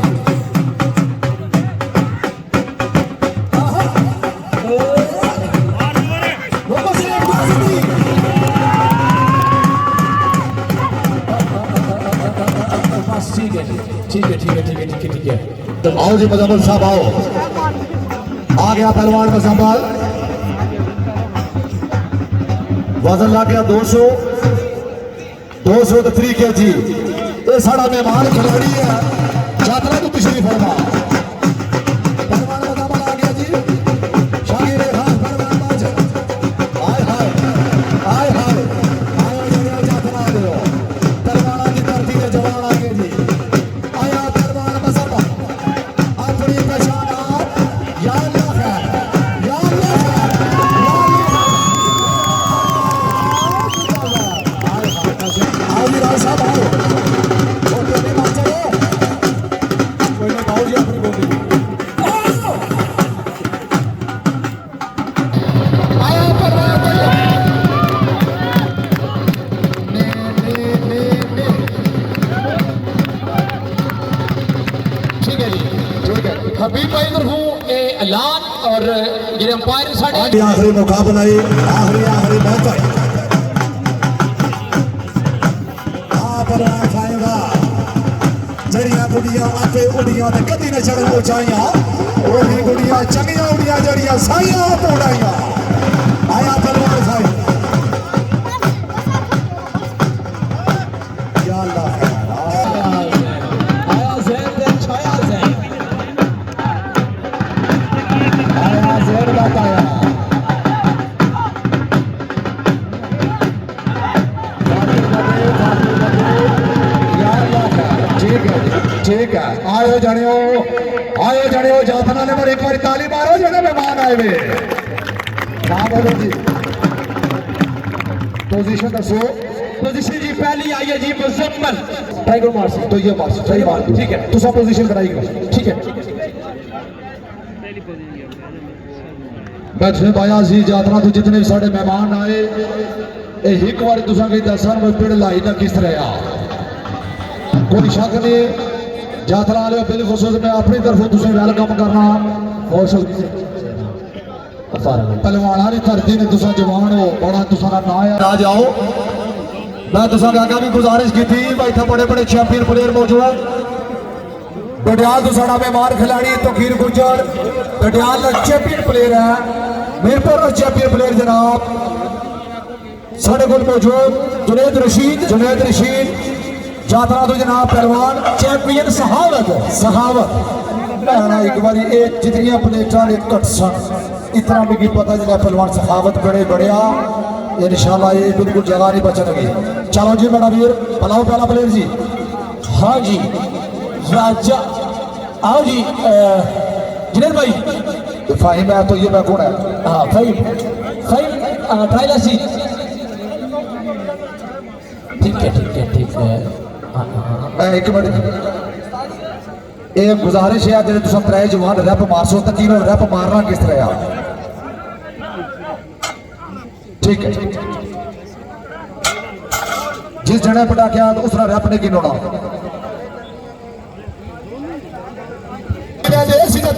ठीक है आओ जी मजम्मल साहब आओ आ गया पहलवान मजम्मल वजन लग गया 203 kg। ये साड़ा मेहमान खिलाड़ी है यात्रा को पिछली फरमा पहलवान मजम्मल आ गया जी शागिर खास पहलवान बाज हाय हाय हाय हाय आयो जरा यात्रा दो पहलवान की धरती के जवान आ गए जी आया पहलवान मजम्मल अपनी पहचान या अल्लाह है या अल्लाह है आओ जी राज साहब आओ छोटे नहीं मार चलो कोई नहीं आओ जी अपनी बोली आया पर ठीक है जी ठीक है हबीब भाई तरफों ऐलान और ये अंपायर साढ़े आखिरी मुकाबला है आखिरी मैच है पर खाएगा जड़ियां गुड़ियां आते उड़ियां ते कदी न चढ़न ऊंचाइयां ओही गुड़ियां चंगियां उड़ियां जड़ियां साइयां पोड़ाइयां आया पहलवान साहब या अल्लाह आया ज़ैन दे छाया ज़ैन आया ज़ेर बताया ठीक है आयो जनियो जाफना ने एक बार ताली मारो जने मेहमान आए वे ना बोलो जी पोजीशन दसो पोजीशन जी पहली आई है जी मुजम्मल टाइगर मार्स तो ये मार सही बात ठीक है तुसा पोजीशन कराइएगा ठीक है मैं तुम्हें पाया सी यात्रा तो जितने भी साढ़े मेहमान आए एक बार तुसा कही दसन मैं पिंड लाई ना किस तरह आ कोई शक नहीं यात्रा वाले बिल्कुल मैं अपनी तरफों तुझे वेलकम करना और पहलवाना की धरती ने तुसा जवान हो बड़ा तुसा ना है आ जाओ मैं तुसा का भी गुजारिश की थी भाई इतना बड़े बड़े चैंपियन प्लेयर मौजूद डडियाल तो साड़ा मेहमान खिलाड़ी तोकीर गुर्जर डडियाल चैंपियन प्लेयर है मीरपुर चैंपियन प्लेयर जनाब साढ़े को मौजूद जुनेद रशीद यात्रा तो जनाब पहलवान चैंपियन सहावत एक बार जितनी प्लेटा ने घट सन इतना भी पता चला पहलवान सहावत बड़े बढ़िया इंशाल्लाह ये बिल्कुल जगह नहीं बचनगे। चलो जी मेरा वीर बुलाओ पहला प्लेयर जी। हाँ जी राजा आओ जी जिनेर भाई फाहिम है तो ये मैं कौन है हाँ फाइव ट्रायल सी ठीक है एक मिनट ये गुजारिश है जो तुम त्रै जवान रैप मारसो तो तीनों रैप मारना किस तरह आ ठीक है जिस जने पटाखिया तो उसका रैप ने गिनोना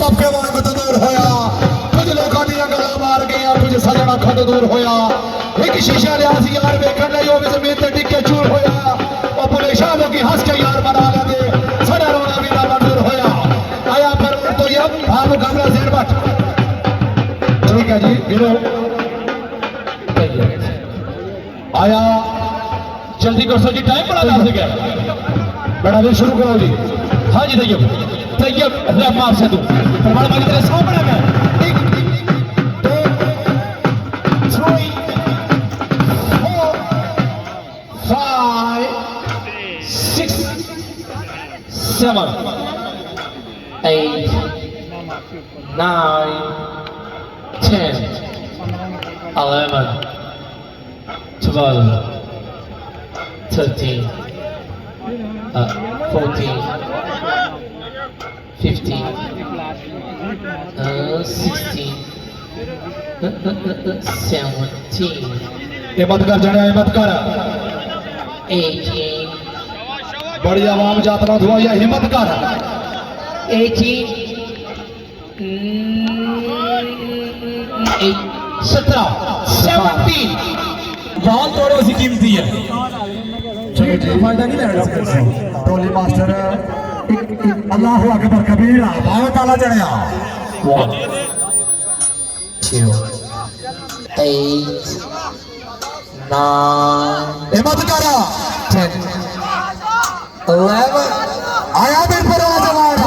तबके वांग दूर होया कुछ लोगों दी गल्लां मार गया कुछ सजना खंड दूर होया एक शीशा लिया सी यार वेखण लई ओ जमीन ते टिक के चूर होया ओ पुरे शाह लोग हंस के यार मना लगे सड़ा रोना भी ना मंजूर होया आया पर तो ये भाव मुकाबला ज़ेर बट ठीक है जी गिरो आया जल्दी कर सो जी टाइम बड़ा लग गया बड़ा भी शुरू करो जी हाँ जी देखिए तैयब रहमान से परवान बागी तेरे सामने में 1 2 3 4 5 6 7 8 9 10 11 12 13 14 15 16 17 हिम्मत कर जड़े हिम्मत कर 18 बड़ी आवाम जातना धुआ या हिम्मत कर 18 17 बॉल थोड़ी सी कीमती है फायदा नहीं लेना टोली मास्टर अल्लाह अकबर कबीरा बहुत आला चढ़िया 1 2 8 9 हिम्मत कर 10 11 आया बिन पर जवान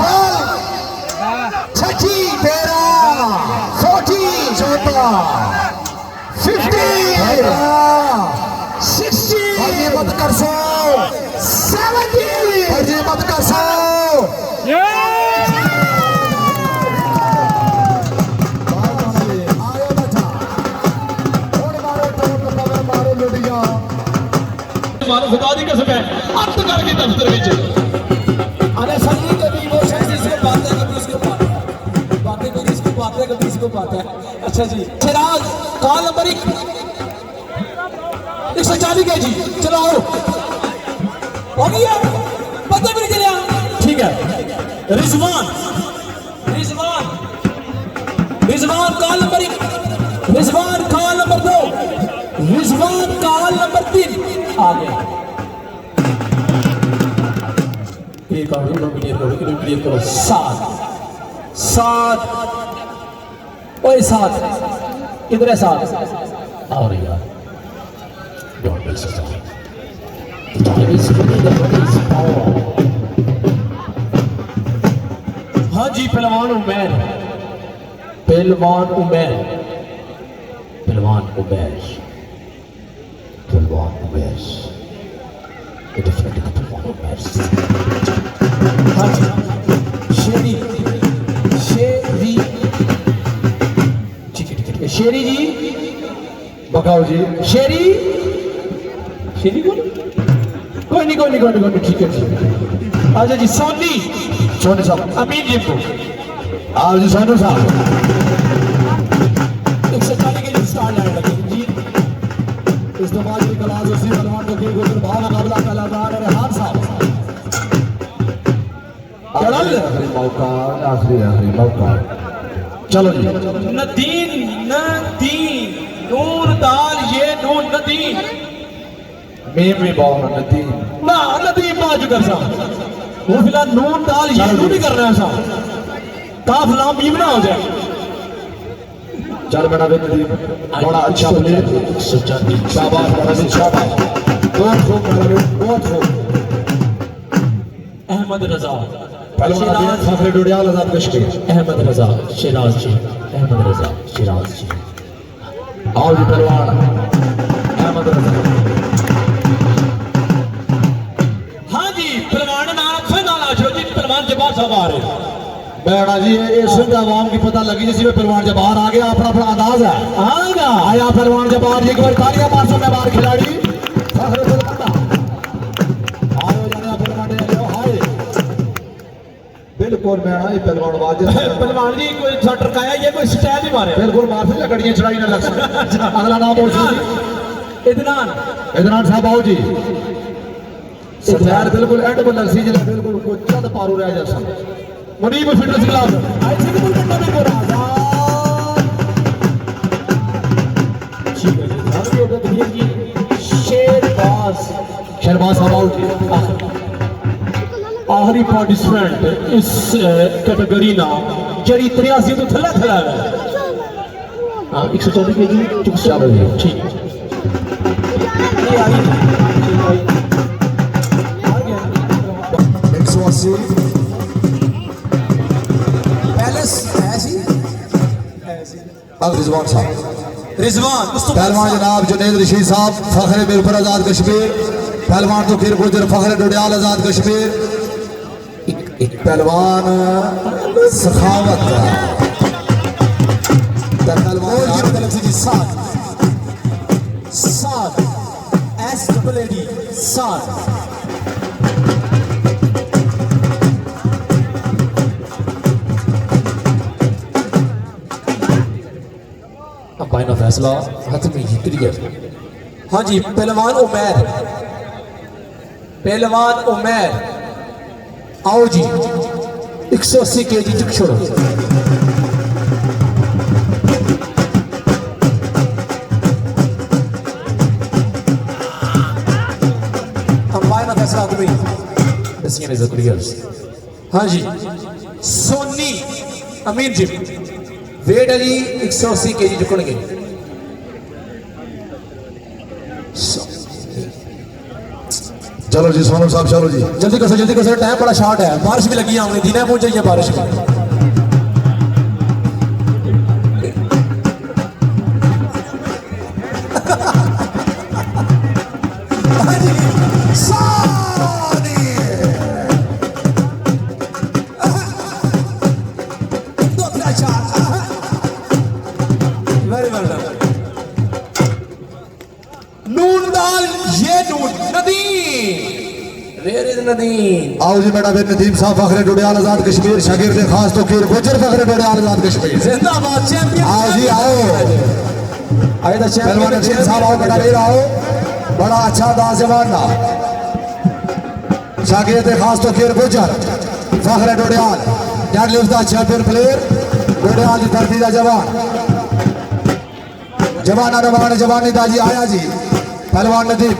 छठी 13 14 14 15 16 हजी मत कर सो 17 हजी मत कर सो आया बचा और मारो तो मारो लुटिया मानो खुदा दी कसम है अंत करके दफ्तर विच अरे सही कभी वो शख्स इसको पाता है कभी इसको पाता है बातें कभी इसको पाता है कभी इसको पाता है अच्छा जी चिराग कॉल नंबर 140 के जी चलो आओ हो गया पता भी नहीं चला ठीक है Rizwan call number 1 Rizwan call number 2 Rizwan call number 3 आ गया एक और क्लियर करो 7 ओए 7 किधर है 7 और यार don't be so sorry the time is coming the money is power हाँ जी पहलवान उमैर ये डिफरेंट पहलवान उमैर हाँ जी शेरी ठीक है शेरी जी बकाओ जी शेरी कोई नहीं ठीक है अच्छा जी सोनी साहब अमीन जी को आओ जी सोनू साहब 140 के लिए स्टार्ट लाइन लगी जी इस दफा की क्लास उसी पहलवान को खेल गुजर भाव मुकाबला कलाकार रेहान साहब आखिरी मौका चलो जी नदीन नून दाल ये नून नदीन मीम भी बहुत नदीम ना नदीम बाजू कर सा वो फिलहाल नून दाल ये नून नहीं करना है सा काफ लाम मीम ना हो जाए चल बेटा वे नदीम बड़ा अच्छा प्लेयर शाबाश बड़ा जी शाबाश बहुत खूब अहमद रजा पहलवान फखरे डोडियाल आजाद कश्मीर अहमद रजा शिराज जी आओ जी पहलवान अहमद रजा हाँ जी पहलवान नाम फिर नाम आजो जी पहलवान जबार साहब आ रहे बेड़ा जी ये सिंध आवाम की पता लगी जिसमें पहलवान जबार आ गया अपना अपना अंदाज है आएगा आया पहलवान जबार जी एक बार तालियां मार सो बार खिलाड़ी फखरे पहलवान आओ जाने पहलवान हाय बिल्कुल मैं ये पहलवान वाजिब पहलवान जी कोई शटर काया ये कोई स्टाइल ही मारे बिल्कुल मार से लकड़ियां चढ़ाई ना लग अगला नाम बोल इदनान साहब आओ जी सत्यार बिल्कुल एंड पर लग सी बिल्कुल कोई चंद पारू रह जा Munib fitness club I think बिल्कुल में को राजा ठीक है ध्यान दियो तो भैया जी शेरबाज साहब आओ जी आखिरी पार्टिसिपेंट इस कैटेगरी ना जड़ी 83 तो थला है हाँ 124 के जी चुप ठीक ये आई 180 अब रिजवान साहब, रिजवान उस तो पहलवान जनाब जुनेद रशीद साहब, फखरे बिरपुर आजाद कश्मीर, पहलवान तोकीर गुजर फखरे डोडियाल आजाद कश्मीर, एक पहलवान सखावत साथ साथ SAAD साथ अंपायर का फैसला हतमी जीत गया। हाँ जी पहलवान उमैर आओ जी 180 kg चुक छोड़ो। अंपायर का फैसला हतमी इसकी नजर क्लियर। हाँ जी सोनी अमीर जी वेट है जी 180 kg चुकणगे। चलो जी सोनू साहब, चलो जी जल्दी कसो टाइम बड़ा शॉर्ट है, बारिश भी लगी है हमने दिन पहुंच जाइए बारिश में। Very well done. नून दाल ये नून नदीम वेर इज नदीम। आओ जी बेटा फिर नदीम साहब फखरे डोडियाल आजाद कश्मीर, शागिर्द खास तोकीर गुजर फखरे डोडियाल आजाद कश्मीर। जिंदाबाद चैंपियन। आओ जी आओ, आए तो पहलवान नदीम साहब आओ बेटा फिर आओ, बड़ा अच्छा अंदाज जवाना, शागिर्द खास तोकीर गुजर फखरे डोडियाल, डेड लिफ्ट दा चैंपियन प्लेयर डोडियाल दी धरती दा जवान, जवाना रवान जवानी दा जी आया जी पहलवान नदीम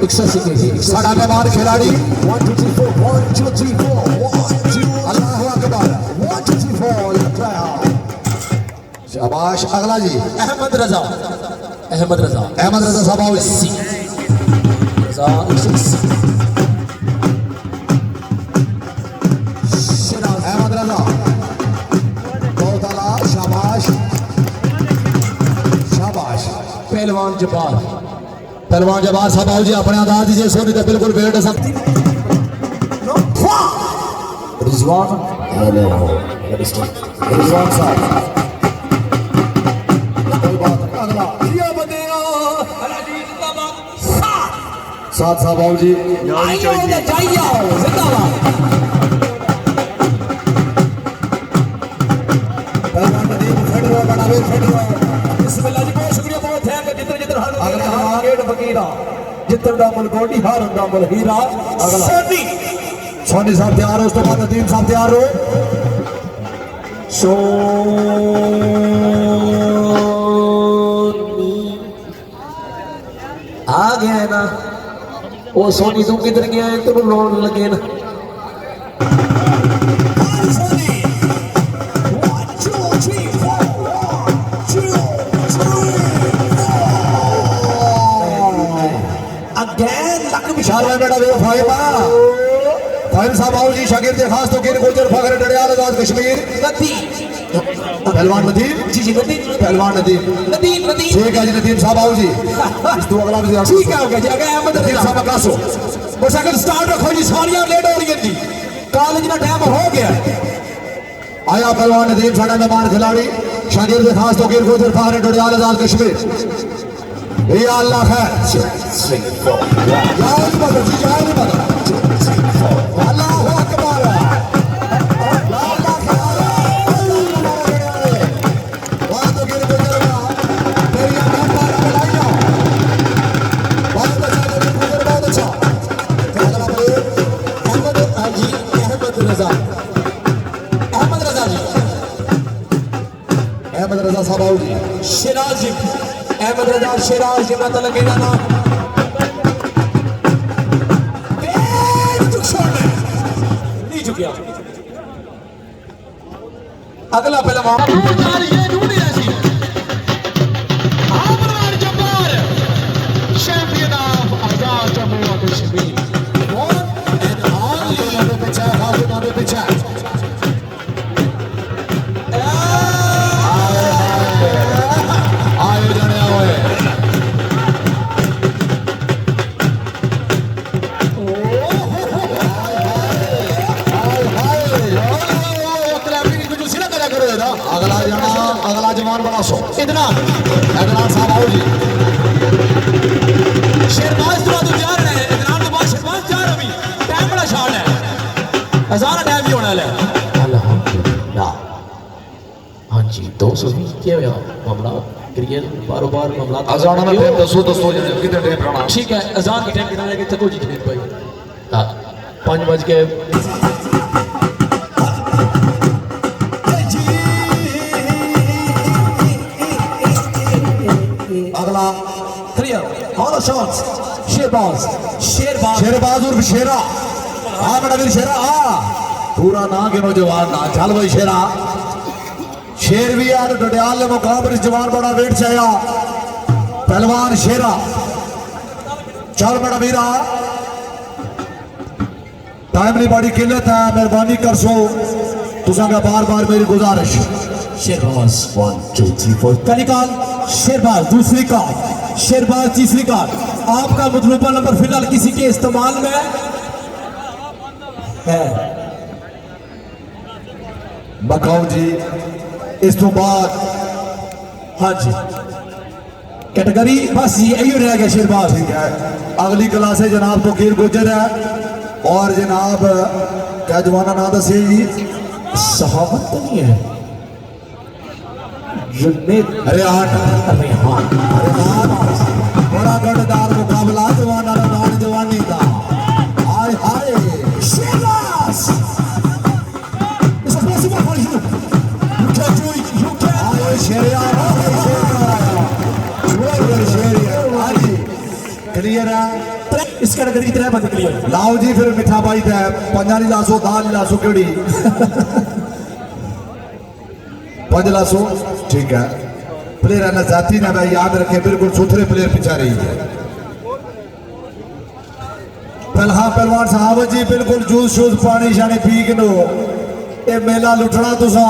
180 kg साडा मेहमान खिलाड़ी 1 2 3 4 1 2 3 4 1 2 अल्लाह अकबर 1 2 3 4 शाबाश। अगला जी अहमद रजा अहमद रजा साहब आओ जी। रजा 180 अहमद रजा बहुत आला, शाबाश शाबाश। पहलवान जब्बार पहलवान जवान साहब आओ जी, अपने अंदाज दीजिए, सोनी तो बिल्कुल वेट सब रिजवान रिजवान साहब कोई बात नहीं। अगला साथ साहब आओ जी, पहलवान नदीम फेडरो बनावे फेडरो। बिस्मिल्लाह जी बहुत शुक्रिया बहुत थैंक जितने जितने हर अगला गेट फकीरा जितने दा मुल कोटी हर दा मुल हीरा। अगला सोनी सोनी साहब तैयार हो, उस तो बाद नदीम साहब तैयार हो। सोनी आ गया है ना वो सोनी तू किधर गया है तेरे लोन लगे ना। विशाल भाई बेटा देखो फाइव साहब आओ जी, शागिर्द खास तो गिर गुजर फखरे डडियाल आजाद कश्मीर पहलवान नदीम जी जी नदीम पहलवान नदीम नदीम ठीक है जी। नदीम साहब आओ जी, इस दो अगला भी ठीक है हो गया जी। अगर अहमद नदीम साहब अकासो मोटरसाइकिल स्टार्ट रखो जी, सारियां लेट हो रही हैं जी, कॉलेज का टाइम हो गया। आया पहलवान नदीम साडा मेहमान खिलाड़ी, शागिर्द खास तो गिर गुजर फखरे डडियाल आजाद कश्मीर। या अल्लाह खैर अल्लाह अकबर। अहमद रजा साहब आओ जी, शिराज जी अहमद रजा शिराज जी मत लगे ना नहीं झुकिया। अगला पहलवान चैंपियन ऑफ आजाद जम्मू और कश्मीर। अगला जना अगला जवान बना सो इतना अगला साहब आओ जी शेरबाज तो तू जा रहे हैं इतना तो बाद शेरबाज जा रहा अभी टाइम बड़ा शॉर्ट है हजारा टाइम भी होना है अल्हम्दुलिल्लाह। हाँ जी 220 क्या हुआ मामला क्रिकेट बारो बार मामला अजाना में फिर दसो जने कितने टाइम रहना ठीक है अजान का टाइम कितना है कि तको जी जनेद भाई हाँ 5 बज के अगला clear all shots Sherbaz Sherbaz Sherbaz उर्फ शेरा हाँ बेटा वीर शेरा हाँ पूरा ना गिनो जवान ना चल भाई शेरा शेर भी यार डडियाल ने मुकाम पर इस जवान बड़ा वेट चाहिए पहलवान शेरा चल बेटा वीरा टाइम नहीं बड़ी किल्लत है मेहरबानी कर सो तुसा का बार बार मेरी गुजारिश शेरबाज 1 2 3 4 कनिकाल शेरबाज दूसरी कार शेरबाज तीसरी कार आपका मतलूबा नंबर फिलहाल किसी के इस्तेमाल में है बकाऊ जी इस तो बाद हाँ जी कैटेगरी बस यही रह गया शेरबाज ठीक है अगली क्लास है जनाब तो कीर गुजर है और जनाब क्या जवाना ना दसे जी सहावत तो नहीं है जुन्नेद रेहान अरे हाँ बड़ा गढ़दार मुकाबला जवाना नान जवानी का हाय हाय Sherbaz It's possible for you. You can do it. You can. हाय शेरिया क्लियर है इस कैटेगरी तरह बंद क्लियर लाओ जी फिर मिठा बाई है पंजाली लासो दाल लासो केड़ी 5 लासो ठीक है प्लेयर है जाती ना भाई याद रखे बिल्कुल सुथरे प्लेयर पिछा रही है पहलवान साहब जी बिल्कुल जूस शूस पानी शानी पी के नो ये मेला लुटना तुसा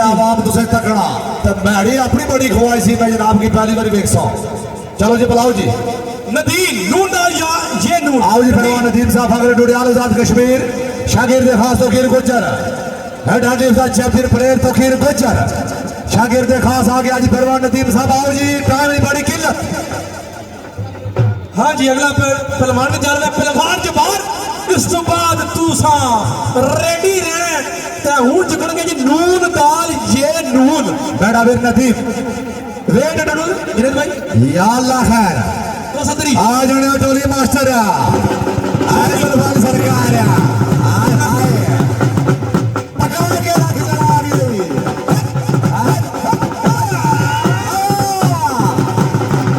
आवाम तुसे तकना तो मैडी अपनी बड़ी खुआई सी मैं जनाब की पहली बार वेख सा चलो जी बुलाओ जी नदीम नून या ये नून आओ जी पहलवान नदीम साहब अगर डुडियाल आजाद कश्मीर शागिर्द खास तोकीर गुजर हेड हंटिंग का चैंपियन प्लेयर तोकीर गुजर शागिर्द खास आ गया जी पहलवान नदीम साहब आओ जी टाइम की बड़ी किल्लत हाँ जी अगला पहलवान ने जाना पहलवान के बाद इस तो बाद तू सा रेडी रहे ते हूं जकड़गे जी नून दाल ये नून बेटा वीर नदीम वेट डडुल जिनेद भाई या अल्लाह खैर तो सदरी आ जाने टोली मास्टर आए पहलवान सरकार आए आए पकड़ के रख जरा अभी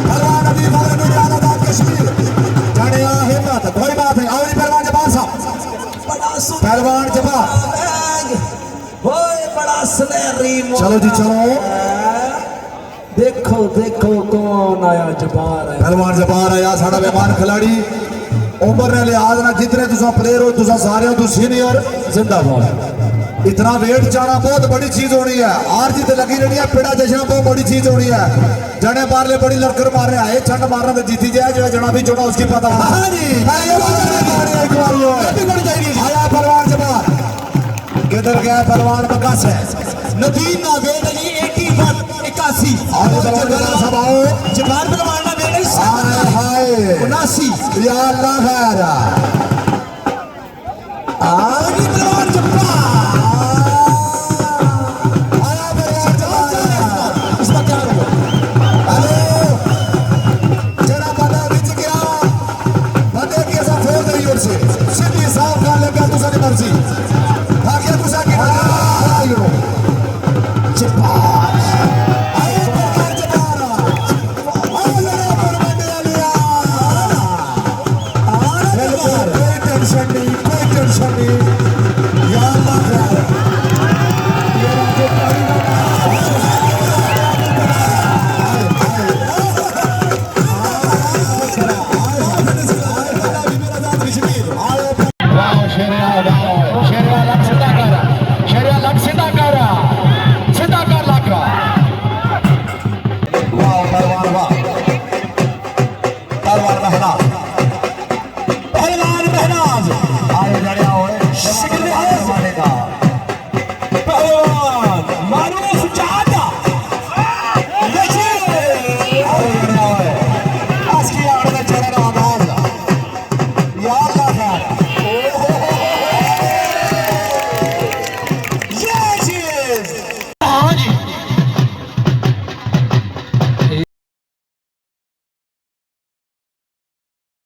पहलवान नदीम अगर डुडियाल आजाद कश्मीर जाने आ हिम्मत कोई बात नहीं आओ जी पहलवान जवान साहब बड़ा पहलवान जवान होए बड़ा सुनहरी चलो जी चलो देखो देखो कौन आया जबार है पहलवान जबार आया साड़ा मेहमान खिलाड़ी उम्र ने लिहाज ना जितने तुसा प्लेयर हो तुसा सारे हो तू सीनियर जिंदाबाद इतना वेट जाना बहुत बड़ी चीज होनी है हार जीत लगी रहनी है पेड़ा जश्न बहुत बड़ी चीज होनी है जने मारले बड़ी लड़कर मार रहे हैं छंड मारना तो जीती जाए जो जना भी चुना उसकी पता आया पहलवान जबार किधर गया पहलवान बकास है नदीम ना वेट जी 81 81 सब आओ जबार पहलवान ना वेट हाय हाय 79 या अल्लाह खैर आगे पहलवान जबार आया पहलवान जबार इसका क्या होगा हेलो जरा बंदा बीच गया बंदे के साथ फोड़ रही और से सीधी साफ कर लेगा तुझे मर्जी आगे तुझा की आयो जबार आया पहलवान जबार आया पहलवान लिया बिल्कुल कोई टेंशन नहीं या अल्लाह खैर ये राजू पारी पहलवान महनाज